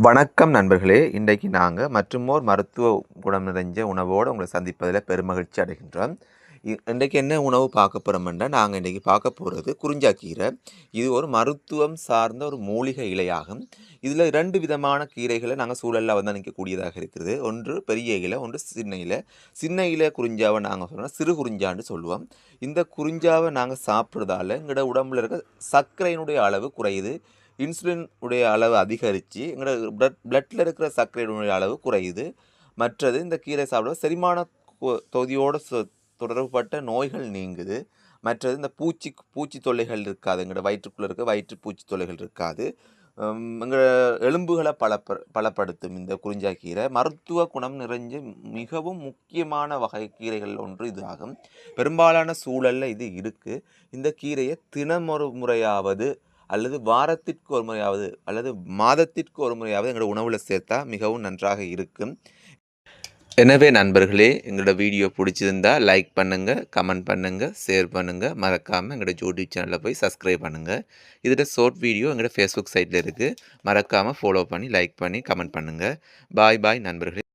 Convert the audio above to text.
வணக்கம் நண்பர்களே. இன்றைக்கு நாங்கள் மற்றுமோர் மருத்துவ குணம் நிறைஞ்ச உணவோடு உங்களை சந்திப்பதில் பெருமகிழ்ச்சி அடைகின்றோம். இன்றைக்கு என்ன உணவு பார்க்க போகிறோம்னா, நாங்கள் இன்றைக்கி பார்க்க போகிறது குறிஞ்சாக்கீரை. இது ஒரு மருத்துவம் சார்ந்த ஒரு மூலிகை இலையாகும். இதில் 2 விதமான கீரைகளை நாங்கள் சூழலில் அவதானிக்கக்கூடியதாக இருக்கிறது. ஒன்று பெரிய இலை, ஒன்று சின்ன இலை. சின்ன இலை குறிஞ்சாவை நாங்கள் சொல்கிறோம், சிறு குறிஞ்சான்னு சொல்லுவோம். இந்த குறிஞ்சாவை நாங்கள் சாப்பிட்றதால எங்களோட உடம்புல இருக்க சர்க்கரையினுடைய அளவு குறையுது. இன்சுலின் உடைய அளவு அதிகரித்து எங்களோட பிளட்டில் இருக்கிற சர்க்கரையினுடைய அளவு குறையுது. மற்றது இந்த கீரை சாப்பிட செரிமான தொகுதியோடு தொடர்புபட்ட நோய்கள் நீங்குது. மற்றது இந்த பூச்சி தொல்லைகள் இருக்காது. எங்களோட வயிற்றுக்குள்ளே இருக்க வயிற்று பூச்சி தொல்லைகள் இருக்காது. எங்களோட எலும்புகளை பலப்படுத்தும். இந்த குறிஞ்சாக்கீரை மருத்துவ குணம் நிறைஞ்ச மிகவும் முக்கியமான வகை கீரைகள் ஒன்று இது ஆகும். பெரும்பாலான சூழலில் இது இருக்குது. இந்த கீரையை தினமொரு முறையாவது அல்லது வாரத்திற்கு ஒரு முறையாவது அல்லது மாதத்திற்கு ஒரு முறையாவது எங்களோட உணவில் சேர்த்தா மிகவும் நன்றாக இருக்கும். எனவே நண்பர்களே, எங்களோட வீடியோ பிடிச்சிருந்தால் லைக் பண்ணுங்கள், கமெண்ட் பண்ணுங்கள், ஷேர் பண்ணுங்கள். மறக்காமல் எங்களோட யூடியூப் சேனலில் போய் சப்ஸ்கிரைப் பண்ணுங்கள். இதோட ஷார்ட் வீடியோ எங்களோட ஃபேஸ்புக் சைட்டில் இருக்குது. மறக்காமல் ஃபாலோ பண்ணி லைக் பண்ணி கமெண்ட் பண்ணுங்கள். பாய் நண்பர்களே.